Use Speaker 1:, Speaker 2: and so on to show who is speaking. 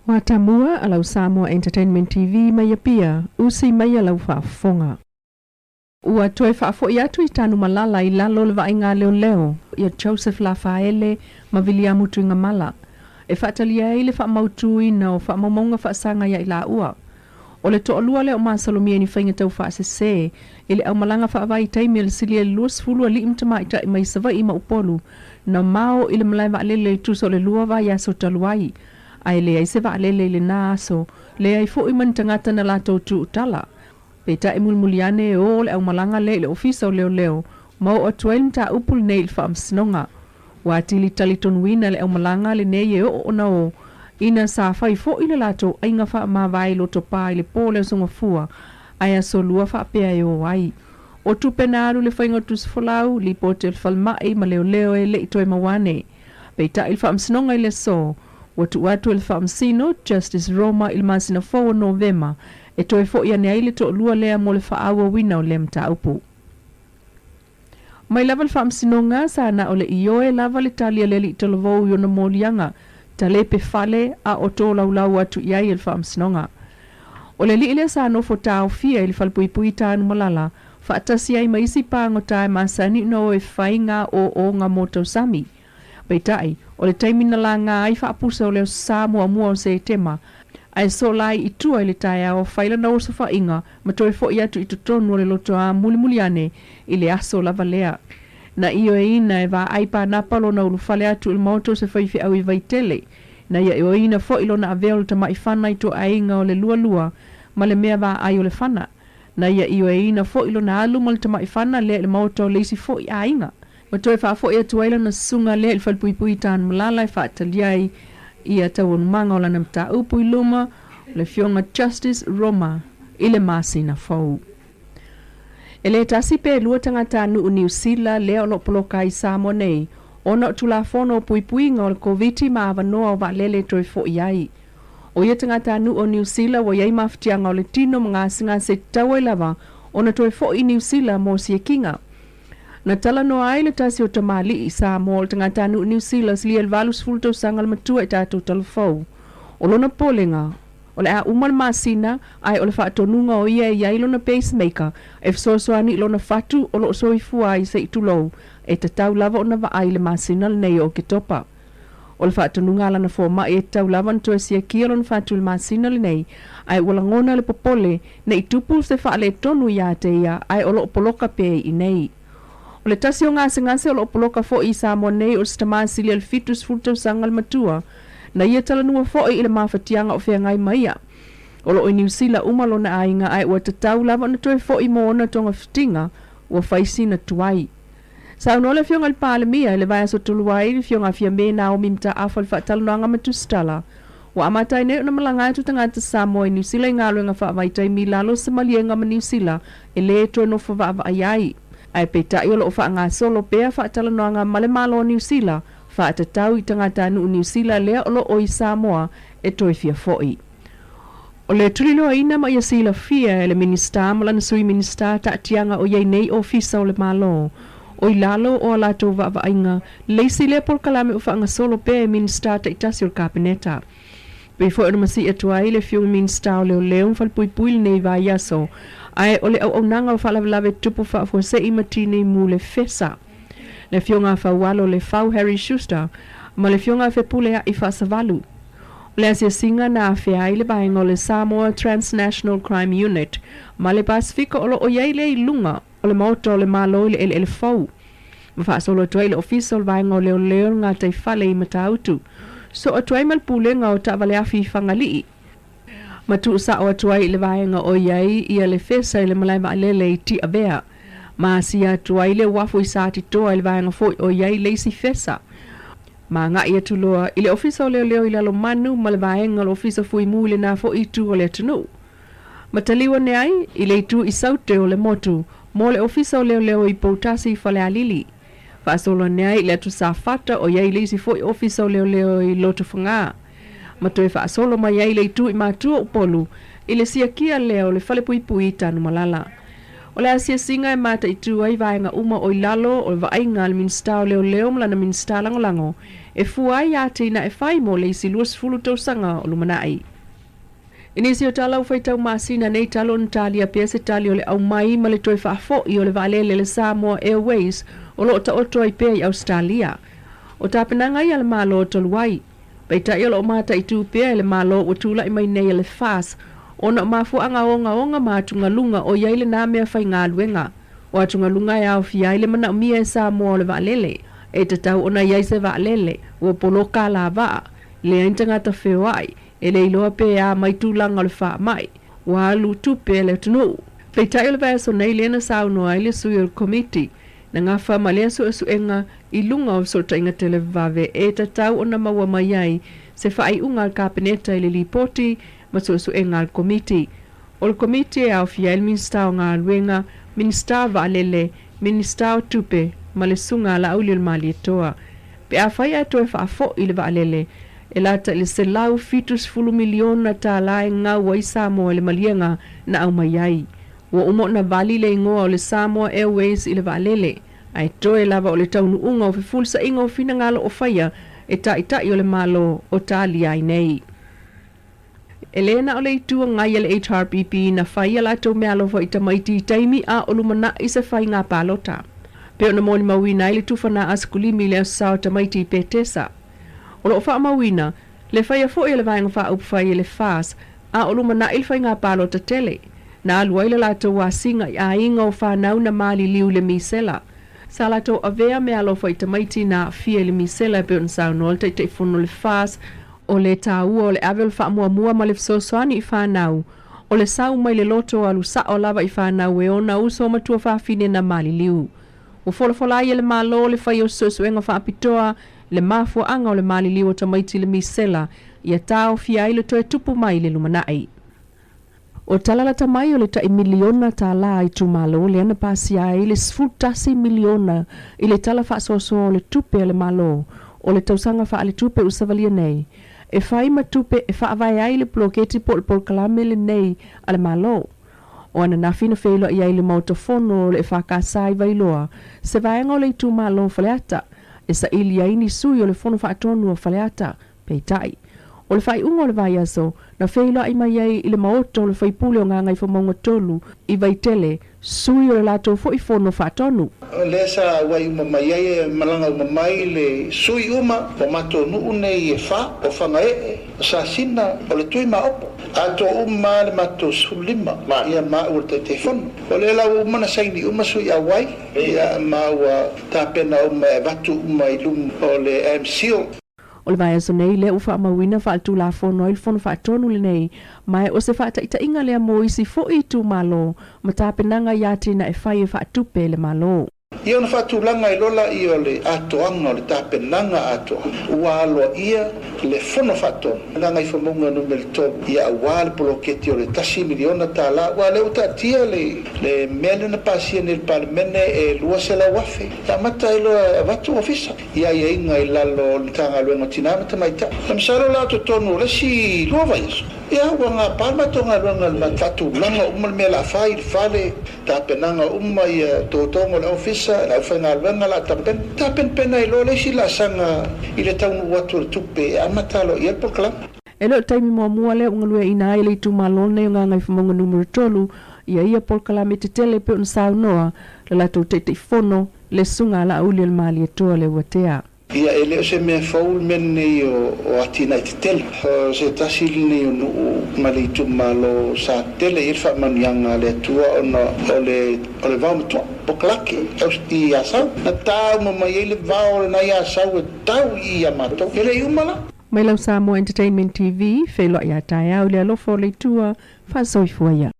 Speaker 1: Watamua alau Samoa Entertainment TV mai pia usi mai alau whaafonga. Ua toe whaafo i atu i tanu malala i lalo le vainga leo ia Joseph Lafaele ma Williamu Tuinga Mala. E whaatalia e le whaamautui na o whaamamonga whaasanga ia i la ua. O le to'olua le o Masalomia ni whainga tau whaasese ili au malanga whaavai taimi le silia luas fulua li imtama i tai mai sawa i maupolu na mao ili malai vaalele tuso le lua vai aso taluai. Ai le ai se vaalele le naso le ai fo i mantangata na lato tu Tala. Peta e mulmuliane o le au malanga le ofisa o leo mau atuail ta upul neil whaamsinonga. Watili taliton wina le au malanga le neye o na o ina sa fai fo i le lato ainga wha ma vai loto pa i le pole songa fua ai aso lua wha pea e o ai. O tu penaru le whainga tus folau li pote le falmai ma leo e le itoe mawane. Peta il whaamsinonga i le so. Watu el whaamsino Justice Roma il masina 4 Novema e toe fo ia neaile to lua lea mo le whaawa wina o le mta upu. Mai lava le whaamsinonga sa na o le ioe lava le talia le li talavou yona molianga ta lepe fale a o tō laulau atu iai el whaamsinonga. O le li ile sa no fo tau fia ili falpuipui tānu malala whaatasi ai maisi pāngo tae masani no e whainga o ngā motau sami. Peitai, o le taimina la ngā ai whaapusa o leo Samoa mua o se tema, ai so lai i tua i le tae o whaila na osa whainga, ma toi fo i atu i tutonu o le loto a muli ane i le aso lava lea. Na iyo e ina e wa aipa napalo na ulu whale atu il mauto se whaifi au i vaitele, na ia o ina fo ilo na aveo le tama i whana i to ainga o le lua, ma le mea wa ai o le whana. Na ia iyo e ina fo ilo na alu ma le tama i whana le mauto leisi fo i ainga. Ma toi whaafo ia tuaila na sunga le il whalpuipui tānu malala i whaataliai i a tau manga o lana mta upu i luma le fionga Justice Roma i le masina fau. E le tasi pe lua tangata nu u New Zealand lea o lopoloka i Samoa nei ona tula fono puipui ngā o le COVID ma avanoa o vaalele toi fo iai. O ia tangata nu o New Zealand wa iai maftianga o le tino mga singa se tawa i lava ona toi fo i New Zealand mo si e kinga. Na tala no ai le tasi o tamali i Samoa o tangata nu New Zealand li el valus fulto sangal matua i tātou talafou. O lona polenga, o le a umal masina ai o le whaatonunga o ia i lona pacemaker e fsosoani lona fatu o lo soifua i se itulou e tatau lava o na va ai le masina le nei o Oketopa. O le whaatonunga lana fōma e tau lava ntoe sia kia lona fatu le masina le nei ai wala ngona le popole na itupu se whaale tonu ia te ia ai o lo poloka pe i nei. O le tasi o ngase o lo poloka fo i Samoa nei o stamasi le fitus fulto sangal matua na ia talanua fo i le mawhatianga o whea ngai maia. O lo o New Zealand umalo na ainga ai ua tatau lava na toe fo i moona tonga fitinga ua whaisina tuai. Sa uno le fionga le pālemia le vai aso tuluai le fionga fia mena o mimta afa le whaataluanga matustala. Wa amatai ne na malanga atu tangata Samoa i New Zealand ngalo nga whaavaitai mi lalo sa malienga ma New Zealand e le to no whaava aiai. Ai peta i o wha ngā solo pēa whaatalanoanga male malo o New Zealand, whaatatau i tangata nu New Zealand lea olo o i Samoa e toi fia foi. O le tulilo ina ma ia sila fia e le minista, malana sui minista ta tianga o iei nei ofisa o le malo. O i lalo o alato vava inga, leisi le por kalame o wha ngā solo pēa e minista ta itasi o kabineta. Befo e masi atuai le fiu minista o leo leo whalpuipui nei vai aso, ai ole au nanga o whalawalawe tupu whaafo se imatine mu le fesa. Le fionga whawalo le fau Harry Schuster, ma le fionga whepulea i whaasavalu. Le asia singa na awhea i le bainga o le Samoa Transnational Crime Unit, ma le Pasifika o lo o iei le ilunga o le mauta o le malo i le fau. Ma whaasolo tua i le ofisa o le bainga o leo ngā tai whale i matautu. So o tuai malpulenga o ta vale afi whangalii. Matu sa o tuai le vaenga o iai ia le fesa i le malai maalele i ti avea. Ma sia tuai le wafu i saati toa i le vaenga foi o iai leisi fesa. Ma nga ia tuloa i le ofisa o leo i lalo manu ma le vaenga le ofisa fui mu le na fo i tu o le tunu. Mataliwa ne ai i le tu i saute o le motu mo le ofisa o leo i poutasi i fale alili. Fasolo ne ai le tu sa fata o iai leisi foi ofisa o leo i loto whangaa. Ma toe whaasolo mai ai le tu i mātua upolu i le sia kia leo le whale pui tanu malala. O le asia singa e mata i tu ai vaenga uma o ilalo o vaenga le minstao leo mla na minsta lango e fuai ate na e fai mo le isi luas fulu tausanga o lumanai. Inisi o tala ufaitau masina nei talo ntalia piese tali o le au mai ma le toi whaafo i o le valele le Samoa Airways o lo ta oto ai pea i Australia. O tapenanga i ale malo o toluai. Peita i o lo mata i tu pea le malo o tula i mai nei le fas. Ona mafu anga onga matunga lunga o yaile na mea fai ngā luenga. O atunga lunga e au fiaile mana umia e Samoa o le valele. E te tau ona yaise valele o poloka la vaa. Le aintanga ta whewai. E le iloa pe a mai tūlanga le wha mai. Wa alu tupe le tunu. Peitai o le vai so nei lena sao no ai le sui o komiti. Na ngā wha ma lea su enga i lunga o sota inga te le vave e ta tau o na maua mai ai se wha ai unga al kapeneta i le lipoti ma su enga al komiti. O le komiti e au fia il minstao ngā luenga, minstao va alele, minstao tupe ma le sunga la auli o le mali e toa. Pe a whai a toe wha afo i le va alele. E lata i le se lau fitus fulu miliona ta lae ngā wai Samoa le malianga na au mai ai. Wa umo na vali le ingoa o le Samoa Airways i le valele. Ai toe lava o le taunu unga o fifulsa inga o fina ngalo o faya e ta i o le malo o tali ai nei. Elena o le itua ngai le HRPP na faya lato mea lofa i tamaiti taimi a o lumana i se fai ngā palota. Peo na moni mawina i le tufana askulimi le asao tamaiti i petesa. O lo wha mawina, le whaia fo i le vaenga wha upwhai le fas, a o lumana il whai ngā palo ta tele. Na alua ila lato wa singa i a inga o whanau na mali liu le misela. Sa lato a vea mea lo whai tamaiti na fia le misela pe on sao nol te whono le fas, o le tāua o le avel wha mua ma le fsosoani i whanau. O le sau mai le loto alu sa o lava i whanau e ona uso matua whawhine na mali liu. O fola i le malo le whai o sosuenga whaapitoa, le mafua anga o le mali liu o tamaiti le misela, ia tau fia ile toe tupu mai le lumanai. O talala tamai o le tai miliona Tala i tu malo le ana pasi ai le sfutasi miliona i le tala whaasoso o le tupe le malo o le tausanga wha le tupe usavalia nei. E whai ma tupe e whaavai ai le ploketi pol kalame le nei ale malo. O ana nafina wheilo i ai le mautofono le whakasai vailoa se vaenga o le tu malo whaleata. E sa ili aini sui o le fono whaatonu o whaleata, peitai. O le whai unga o le vai aso, na wheilo ai mai ai i le maoto o le whaipule o ngā ngai whamaunga tolu, i vaitele, sui o le lato fo i fono whaatonu.
Speaker 2: Le sa wai uma mai ai malanga uma mai le sui uma, o mato nuu nei e wha, o whanga sa sina o le tui maopo. Ato uma le mato sulima, ia maa ua te whono. O le lau uma na saini uma sui a wai, ia maa ua tāpena uma e watu uma i lum o le MCO.
Speaker 1: O le vai aso nei le ufa mawina wha atu la fono il fono wha tonu le nei, mai o se wha ta inga lea mo isi fo i tu malo, ma tāpenanga iati na e whai e wha tupe le malo.
Speaker 2: Ia ona whaatulanga i lola i o le atoanga o le tāpenanga atoa. Ua aloa ia le fono whaatonu. Nanga i whamunga numeri tō ia ua le poloketi o le tasi miliona Tala. Ua leo tatia le mele na pasia ni le palemene e lua se la wafe. Ta mata i loa watu ofisa. Ia ia inga i lalo le tanga luenga tinamata maita. Namsaro la to tonu le si lua vai aso. Ia ua ngā palmatonga luenga le matulanga uma le mea la whai le whale. Tāpenanga uma i tōtongo le ofisa. La whainga luenga la tapen pena i lole si la sanga i le taunu watu le tupe a matalo i elpo kala.
Speaker 1: E leo taimi mua leo ungalue ina ele i tu malone o nganga i whamonga numero tolu ia polkala me te tele pe on sao noa le lato te whono le sunga la auli al mali e toa le watea.
Speaker 2: Ia ele o se mea faul mene o atina i te tele. Se tasili ne o nuu mali i tu malo sa tele i rwha manianga le atua o le vau matua. Poklake, i asau. Na tau mamai ele vau le na i asau e tau i amato. Ele i umala.
Speaker 1: Mai lau Samoa Entertainment TV, whelo i atai au le alofo le tua, wha soifua ia.